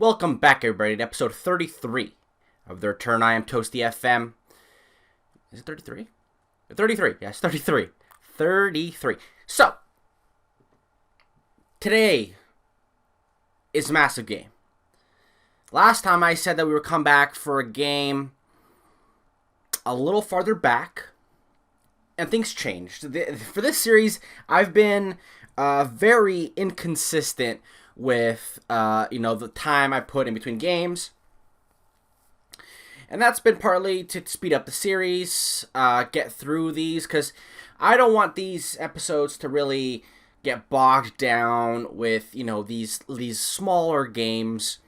Welcome back, everybody, to episode 33 of The Return. I am Toasty FM. Is it 33? 33, yes, 33. 33. So, today is a massive game. Last time I said that we would come back for a game a little farther back, and things changed. For this series, I've been very inconsistent with the time I put in between games, and that's been partly to speed up the series, get through these, because I don't want these episodes to really get bogged down with these smaller games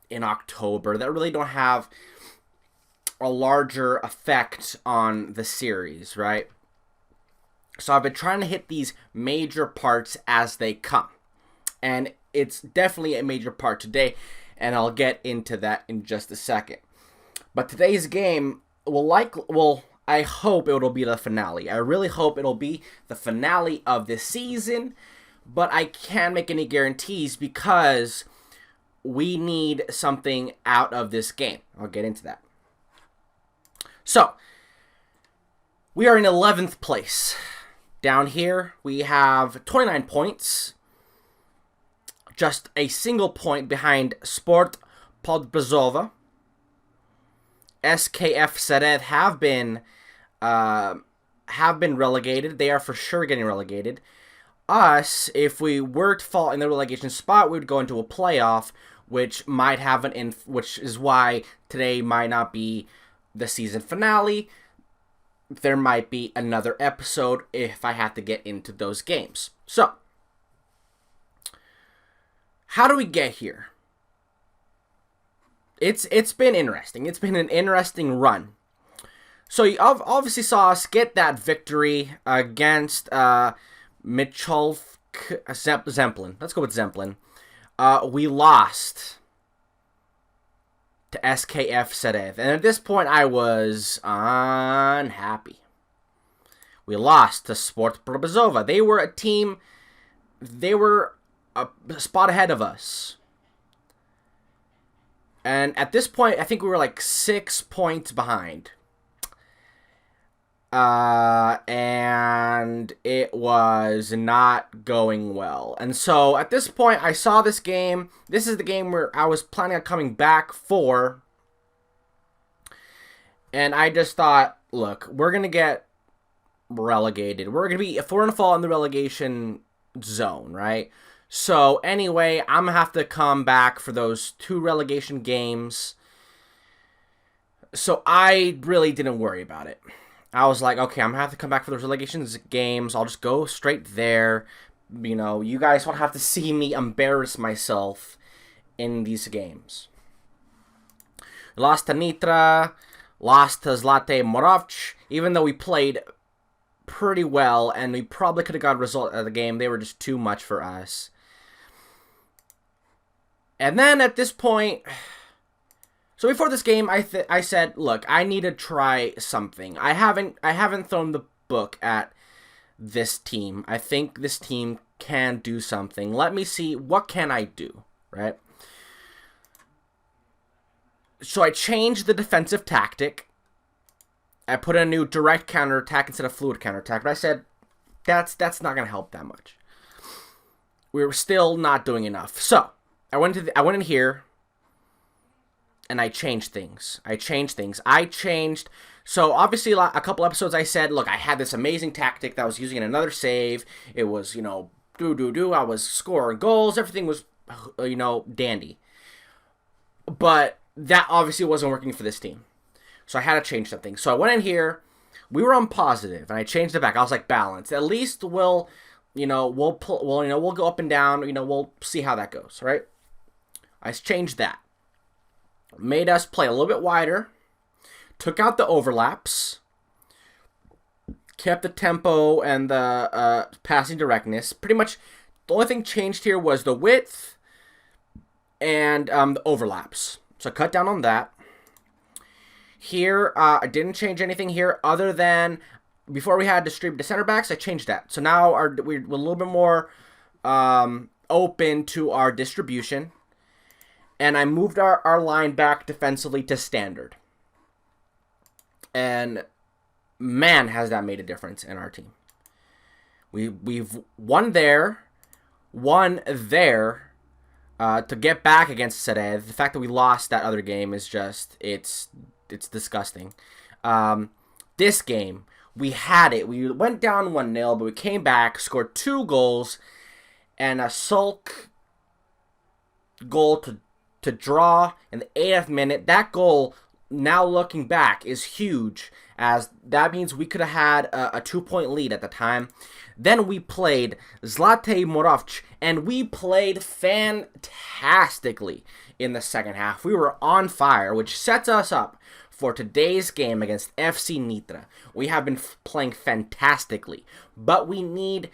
in October that really don't have a larger effect on the series, right? So I've been trying to hit these major parts as they come, and it's definitely a major part today, and I'll get into that in just a second. But today's game I hope it'll be the finale. I really hope it'll be the finale of this season, but I can't make any guarantees because we need something out of this game. I'll get into that. So, we are in 11th place. Down here, we have 29 points. Just a single point behind Sport Bardejov. SKF Sereď have been relegated. They are for sure getting relegated. Us, if we were to fall in the relegation spot, we would go into a playoff, which might have which is why today might not be the season finale. There might be another episode if I have to get into those games. So, how do we get here? It's been interesting. It's been an interesting run. So you obviously saw us get that victory against Mitchell Zemplin. Let's go with Zemplin. We lost to SKF Sereď, and at this point I was unhappy. We lost to Sport Bardejov. They were a team. They were a spot ahead of us. And at this point, I think we were like 6 points behind. And it was not going well. And so at this point, I saw this game. This is the game where I was planning on coming back for. And I just thought, look, we're going to get relegated. If we're going to fall in the relegation zone, right? So anyway, I'm going to have to come back for those 2 relegation games. So I really didn't worry about it. I was like, okay, I'm going to have to come back for those relegation games. I'll just go straight there. You guys won't have to see me embarrass myself in these games. Lost to Nitra, lost to Zlatý Moravč. Even though we played pretty well and we probably could have got a result out of the game, they were just too much for us. And then at this point, so before this game, I said, look, I need to try something. I haven't thrown the book at this team. I think this team can do something. Let me see, what can I do, right? So I changed the defensive tactic. I put in a new direct counterattack instead of fluid counterattack. But I said, that's not going to help that much. We were still not doing enough. So I went in here, and I changed things. So obviously a couple episodes I said, look, I had this amazing tactic that I was using in another save. It was, I was scoring goals. Everything was, dandy. But that obviously wasn't working for this team. So I had to change something. So I went in here. We were on positive, and I changed it back. I was like, balance. At least we'll go up and down. We'll see how that goes, right? I changed that. Made us play a little bit wider. Took out the overlaps. Kept the tempo and the passing directness. Pretty much the only thing changed here was the width and the overlaps. So I cut down on that. Here, I didn't change anything here other than before we had distributed center backs, I changed that. So now we're a little bit more open to our distribution. and I moved our line back defensively to standard. And man, has that made a difference in our team. We've won there to get back against Sered. The fact that we lost that other game is just, it's disgusting. This game, we had it. We went down 1-0, but we came back, scored 2 goals, and a sulk goal to draw in the 80th minute. That goal, now looking back, is huge, as that means we could have had a 2-point lead at the time. Then we played Zlatei Moravc, and we played fantastically in the second half. We were on fire, which sets us up for today's game against FC Nitra. We have been playing fantastically, but we need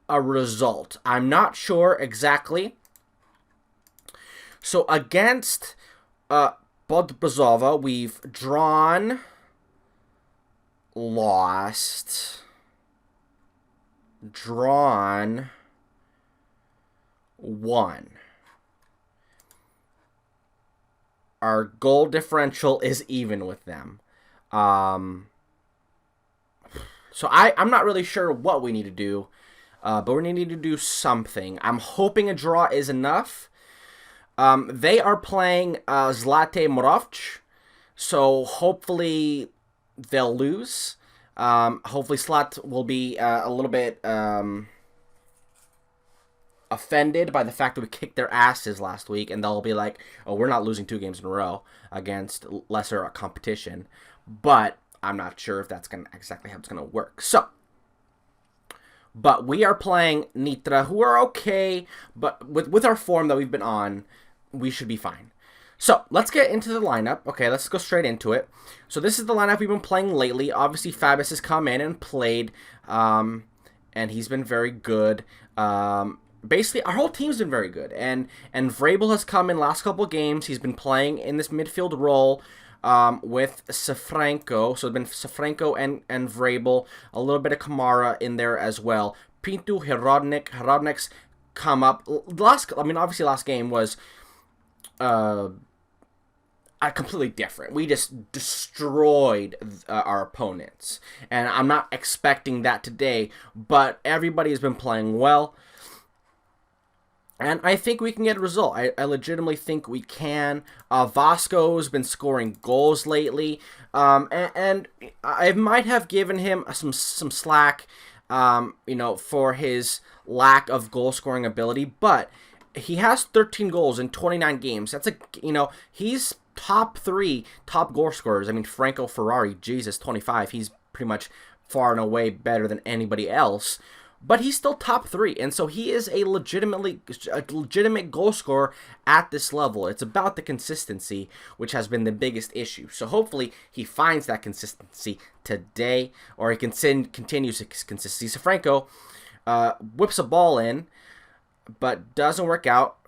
a result. I'm not sure exactly. So against Bardejov, we've drawn, lost, won. Our goal differential is even with them. So I'm not really sure what we need to do, but we need to do something. I'm hoping a draw is enough. They are playing Zlatei Moravc, so hopefully they'll lose. Hopefully Slat will be a little bit offended by the fact that we kicked their asses last week, and they'll be like, oh, we're not losing 2 games in a row against lesser competition. But I'm not sure if that's exactly how it's going to work. So, but we are playing Nitra, who are okay, but with our form that we've been on, we should be fine. So, let's get into the lineup. Okay, let's go straight into it. So, this is the lineup we've been playing lately. Obviously, Fabius has come in and played, and he's been very good. Basically, our whole team's been very good. And Vrabel has come in last couple of games. He's been playing in this midfield role with Safranco. So, it's been Safranco and Vrabel. A little bit of Kamara in there as well. Pintu, Hrodnik. Hrodnik's come up. Obviously, last game was completely different. We just destroyed our opponents. And I'm not expecting that today, but everybody has been playing well. And I think we can get a result. I legitimately think we can. Vasco's been scoring goals lately. And I might have given him some slack, for his lack of goal-scoring ability. But he has 13 goals in 29 games. That's he's top 3 top goal scorers. I mean, Franco Ferrari, Jesus, 25. He's pretty much far and away better than anybody else. But he's still top 3, and so he is a legitimate goal scorer at this level. It's about the consistency, which has been the biggest issue. So hopefully he finds that consistency today, or he continues his consistency. So Franco whips a ball in, but doesn't work out.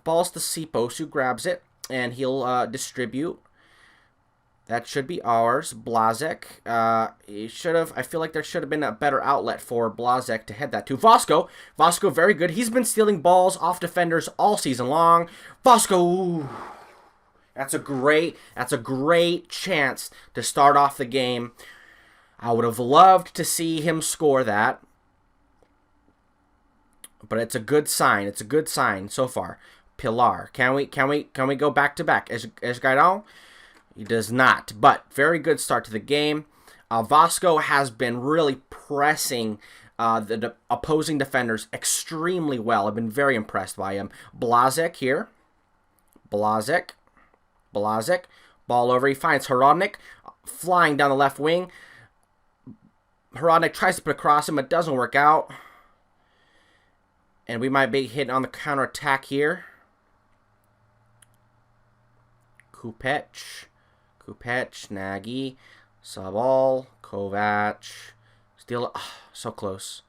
Balls to Sipos, who grabs it, and he'll distribute. That should be ours. Blazek. I feel like there should have been a better outlet for Blazek to head that to. Vasco. Vasco, very good. He's been stealing balls off defenders all season long. Vasco. Ooh. That's a great chance to start off the game. I would have loved to see him score that. But it's a good sign. It's a good sign so far. Pilar. Can we go back to back? Esgaidon? He does not, but very good start to the game. Vasco has been really pressing the opposing defenders extremely well. I've been very impressed by him. Blazek here. Blazek. Ball over. He finds Hrodnik flying down the left wing. Hrodnik tries to put across him, but it doesn't work out. And we might be hitting on the counterattack here. Kupech, Nagy, Sabal, Kovac, steal. Oh, so close.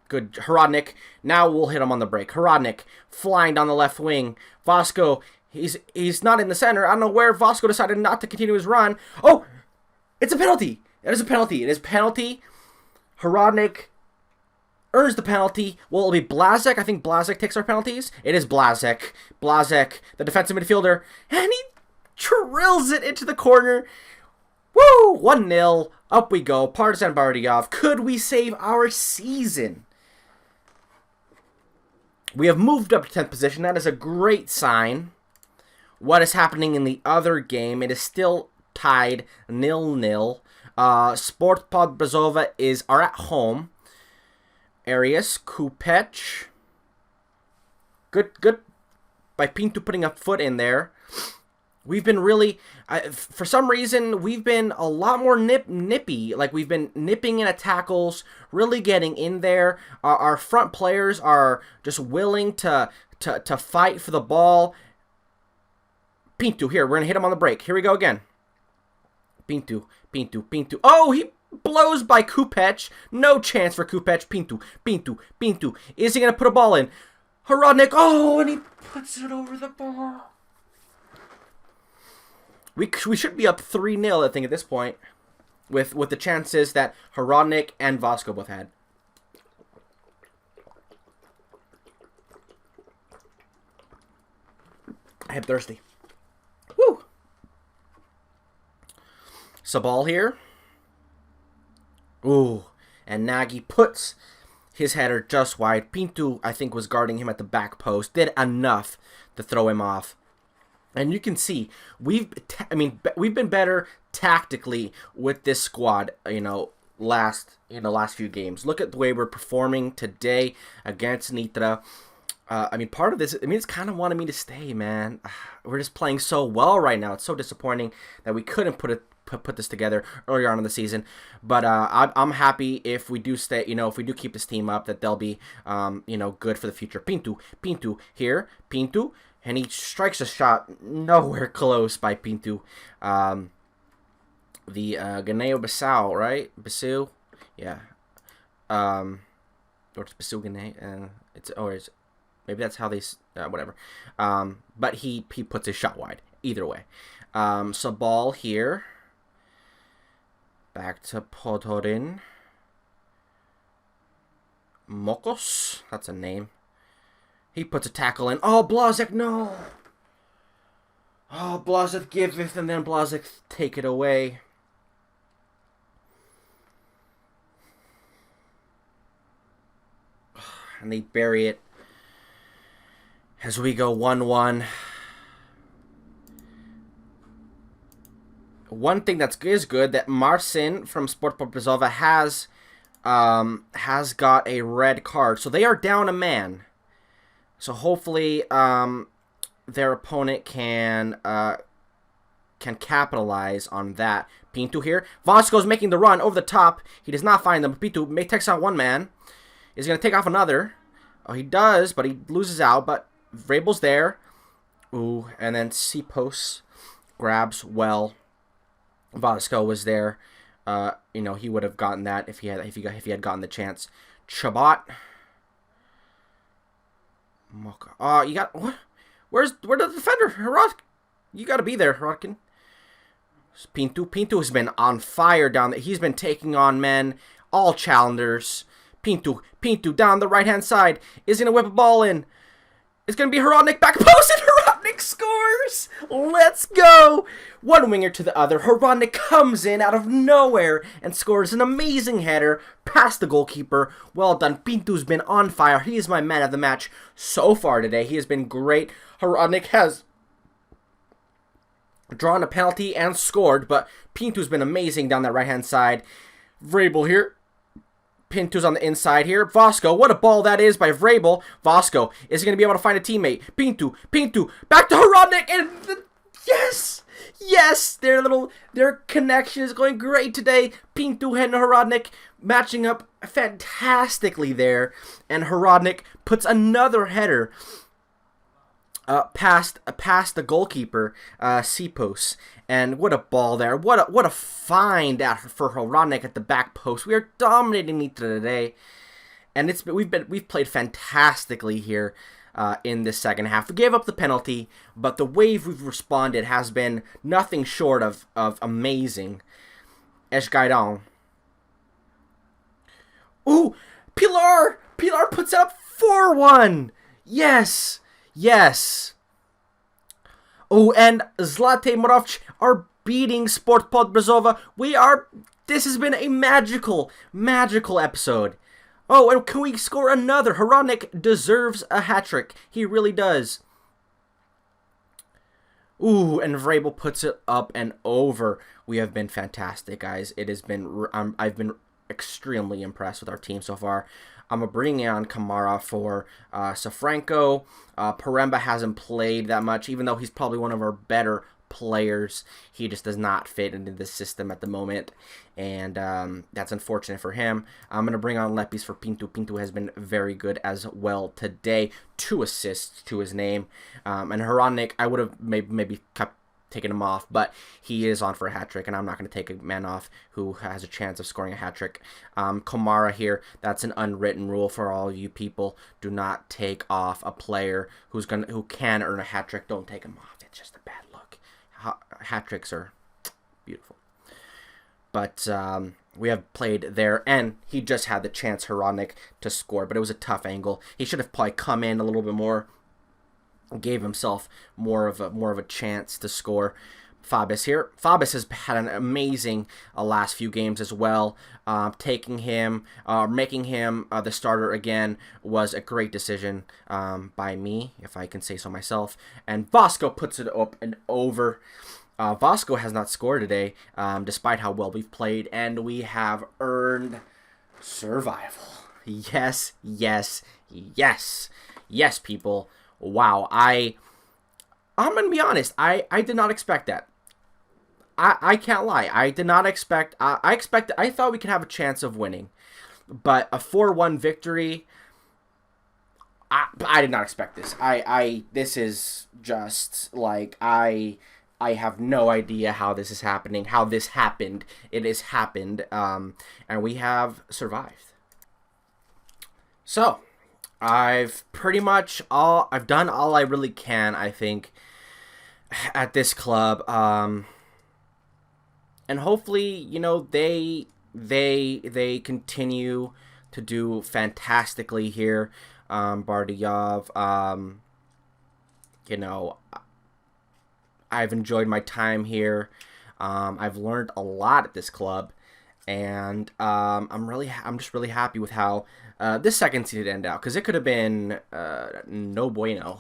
Good, Hrodnik. Now we'll hit him on the break. Hrodnik flying down the left wing. Vasco, he's not in the center. I don't know where Vasco decided not to continue his run. Oh, it's a penalty. It is a penalty. Hrodnik earns the penalty. Will it be Blazek? I think Blazek takes our penalties. It is Blazek. Blazek, the defensive midfielder, and he drills it into the corner. Woo! 1-0. Up we go. Partizan Bardejov. Could we save our season? We have moved up to 10th position. That is a great sign. What is happening in the other game? It is still tied 0-0. Sport Bardejov are at home. Arias, Kupech. Good by Pinto putting a foot in there. We've been really, for some reason, we've been a lot more nippy. Like, we've been nipping in at tackles, really getting in there. Our front players are just willing to fight for the ball. Pinto, here, we're going to hit him on the break. Here we go again. Pinto. Oh, he blows by Kupech. No chance for Kupech. Pinto. Is he going to put a ball in? Horodnik. Oh, and he puts it over the bar. We should be up 3-0, I think, at this point, with the chances that Horodnik and Vasco both had. I am thirsty. Woo! Sabal here. Ooh, and Nagy puts his header just wide. Pinto, I think, was guarding him at the back post. Did enough to throw him off. And you can see we've been better tactically with this squad, last few games. Look at the way we're performing today against Nitra. Part of this, it's kind of wanted me to stay, man. We're just playing so well right now. It's so disappointing that we couldn't put this together earlier on in the season. But I'm happy if we do stay, if we do keep this team up, that they'll be, good for the future. Pinto here, Pinto. And he strikes a shot nowhere close by Pinto. The Guinea-Bissau, right? Bissau? Yeah. Or it's Bissau Guinea. Maybe that's how they... whatever. But he puts his shot wide. Either way. So ball here. Back to Podhorin. Mokos. That's a name. He puts a tackle in. Oh, Blazek, no. Oh, Blazek giveth, and then Blazek take it away. And they bury it as we go 1-1. One thing is good that Marcin from Sport Bardejov has got a red card. So they are down a man. So hopefully their opponent can capitalize on that. Pinto here. Vasco's making the run over the top. He does not find them. Pinto takes out one man. Is going to take off another. Oh, he does, but he loses out. But Vrabel's there. Ooh, and then Sipos grabs well. Vasco was there. He would have gotten that if he had gotten the chance. Chabot. You got what? Where's the defender? Herod, you got to be there, Rodkin. Pinto has been on fire down there. He's been taking on men, all challengers. Pinto down the right hand side is gonna whip a ball in. It's gonna be Horodnik back post, and Horodnik scores. Let's go. One winger to the other. Horodnik comes in out of nowhere and scores an amazing header past the goalkeeper. Well done. Pinto's been on fire. He is my man of the match so far today. He has been great. Horodnik has drawn a penalty and scored, but Pinto's been amazing down that right-hand side. Vrabel here. Pinto's on the inside here. Vasco, what a ball that is by Vrabel. Vasco is going to be able to find a teammate. Pinto, back to Horodnik, and yes, their connection is going great today. Pinto and Horodnik matching up fantastically there, and Horodnik puts another header past the goalkeeper, Sipos. And what a ball there. What a find for Horodnik at the back post. We are dominating Nitra today. And we've played fantastically here in this second half. We gave up the penalty, but the way we've responded has been nothing short of amazing. Eshgaidon. Ooh, Pilar Pilar puts it up 4-1. Yes. Yes. Oh, and Zlate Moravc are beating Sportpod Brzova. This has been a magical episode. Oh, and can we score another? Hronik deserves a hat-trick. He really does. Ooh, and Vrabel puts it up and over. We have been fantastic, guys. It has been. I've been extremely impressed with our team so far. I'm bringing on Kamara for Safranco. Paremba hasn't played that much, even though he's probably one of our better players. He just does not fit into the system at the moment, and that's unfortunate for him. I'm going to bring on Lepis for Pinto. Pinto has been very good as well today. 2 assists to his name. And Hronik, I would have maybe kept taking him off, but he is on for a hat-trick, and I'm not going to take a man off who has a chance of scoring a hat-trick. Komara here, that's an unwritten rule for all you people. Do not take off a player who can earn a hat-trick. Don't take him off. It's just a bad look. Hat-tricks are beautiful. But we have played there, and he just had the chance, Hronik, to score, but it was a tough angle. He should have probably come in a little bit more, gave himself more of a chance to score. Fabis here. Fabis has had an amazing last few games as well. Making him the starter again was a great decision by me, if I can say so myself. And Vasco puts it up and over. Vasco has not scored today, despite how well we've played, and we have earned survival. Yes, yes, yes. Yes, people. Wow, I'm going to be honest, I did not expect that. I can't lie. I did not expect, I thought we could have a chance of winning. But a 4-1 victory, I did not expect this. This is just, like, I have no idea how this is happening, how this happened. It has happened, and we have survived. So, I've done all I really can, I think, at this club. And hopefully, you know, they continue to do fantastically here. Bardejov, you know, I've enjoyed my time here. I've learned a lot at this club, and I'm just really happy with how this second season ended out, because it could have been no bueno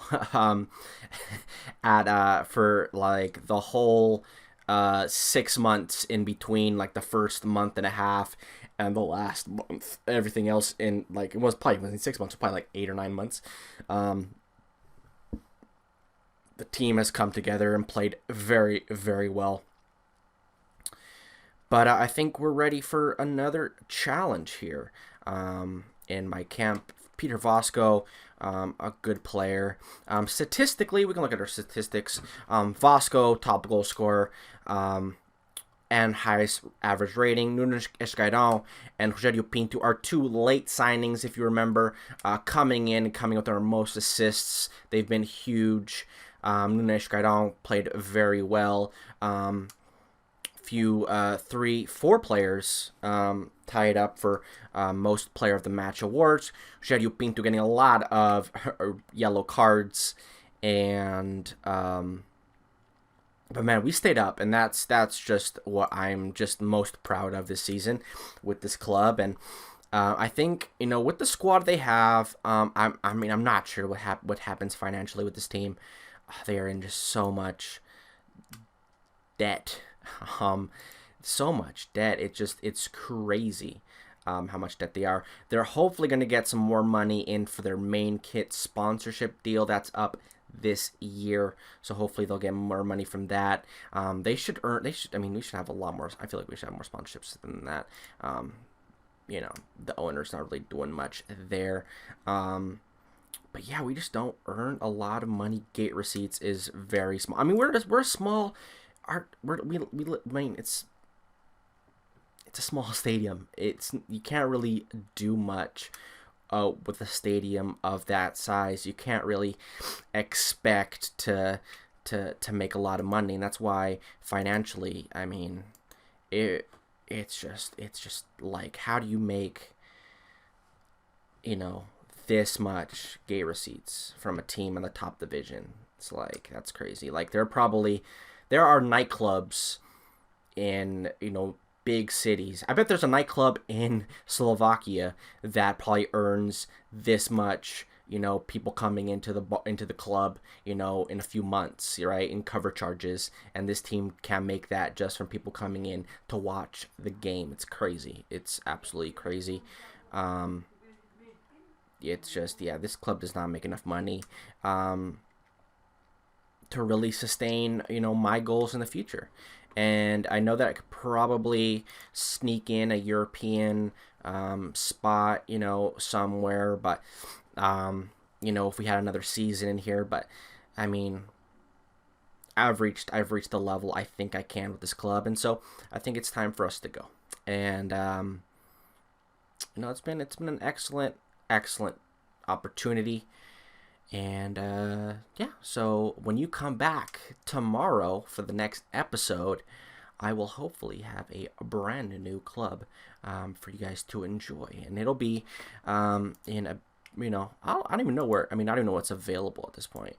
for like the whole 6 months in between, like the first month and a half and the last month. Everything else in, like, it was probably within 6 months, probably like 8 or 9 months. The team has come together and played very, very well. But I think we're ready for another challenge here in my camp. Peter Vasco, a good player. Statistically, we can look at our statistics. Vasco, top goal scorer, and highest average rating. Nunes Escairão and Rogério Pinto are 2 late signings, if you remember, coming with their most assists. They've been huge. Nunes Escairão played very well. 4 players tied up for most player of the match awards. Rogério Pinto getting a lot of yellow cards, and but man, we stayed up, and that's just what I'm just most proud of this season with this club. And I think, you know, with the squad they have, I'm not sure what happens financially with this team. They are in just so much debt. So much debt. It's crazy how much debt they are. They're hopefully going to get some more money in for their main kit sponsorship deal that's up this year, so hopefully they'll get more money from that. We should have a lot more. I feel like we should have more sponsorships than that. You know, the owner's not really doing much there. But yeah, we just don't earn a lot of money. Gate receipts is very small. I mean, we're a small. It's a small stadium. You can't really do much with a stadium of that size. You can't really expect to make a lot of money, and that's why financially, I mean, it's just like, how do you make this much gay receipts from a team in the top division. It's like, that's crazy. Like, there are nightclubs in, big cities. I bet there's a nightclub in Slovakia that probably earns this much, people coming into the club, in a few months, right, in cover charges, and this team can make that just from people coming in to watch the game. It's crazy. It's absolutely crazy. It's just, this club does not make enough money to really sustain, my goals in the future. And I know that I could probably sneak in a European spot, somewhere. But, if we had another season in here. But, I mean, I've reached the level I think I can with this club. And so I think it's time for us to go. And, it's been an excellent opportunity. And, so when you come back tomorrow for the next episode, I will hopefully have a brand new club for you guys to enjoy. And it'll be in a, I don't even know where, I don't even know what's available at this point,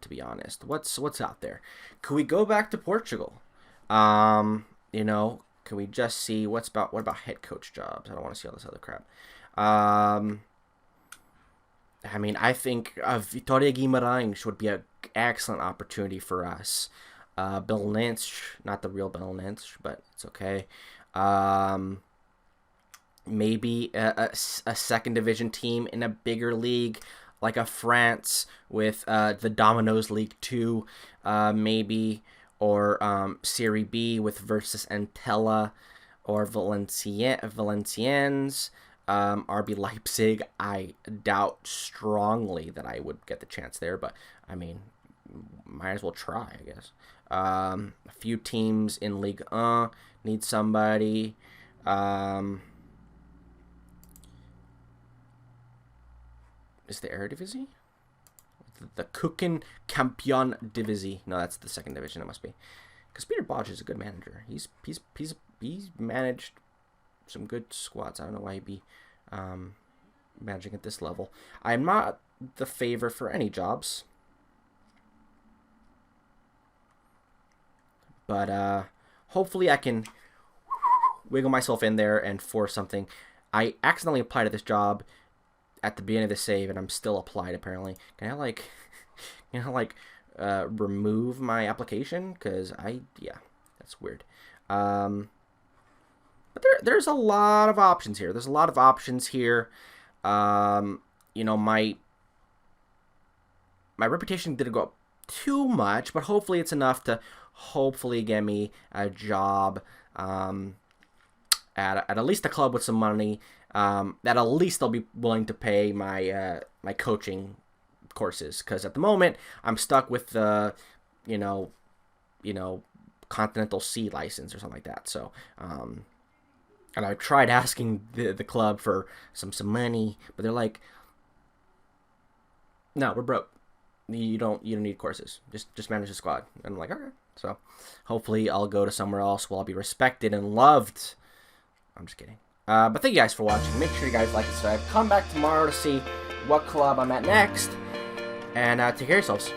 to be honest. What's out there? Could we go back to Portugal? Can we just see what about head coach jobs? I don't want to see all this other crap. I think Vitória Guimarães would be an excellent opportunity for us. Belenenses, not the real Belenenses, but it's okay. Maybe a second division team in a bigger league, like a France with the Dominoes League 2, maybe, or Serie B with Versus Entella, or Valenciennes. RB Leipzig, I doubt strongly that I would get the chance there, but might as well try, I guess. A few teams in Ligue 1 need somebody. Is the Eredivisie? The Kuken Kampion Divisie. No, that's the second division. It must be, because Peter Bosz is a good manager. He's managed some good squads. I don't know why he'd be managing at this level. I'm not the favor for any jobs, but hopefully I can wiggle myself in there and force something. I accidentally applied to this job at the beginning of the save, and I'm still applied apparently. Can I remove my application? Because that's weird. But there's a lot of options here. My reputation didn't go up too much, but hopefully it's enough to hopefully get me a job at least a club with some money. That at least they'll be willing to pay my my coaching courses, because at the moment I'm stuck with the Continental C license or something like that. So and I tried asking the club for some money, but they're like, no, we're broke. You don't need courses. Just manage the squad. And I'm like, okay. So hopefully I'll go to somewhere else where I'll be respected and loved. I'm just kidding. But thank you guys for watching. Make sure you guys like and subscribe. Come back tomorrow to see what club I'm at next. And take care of yourselves.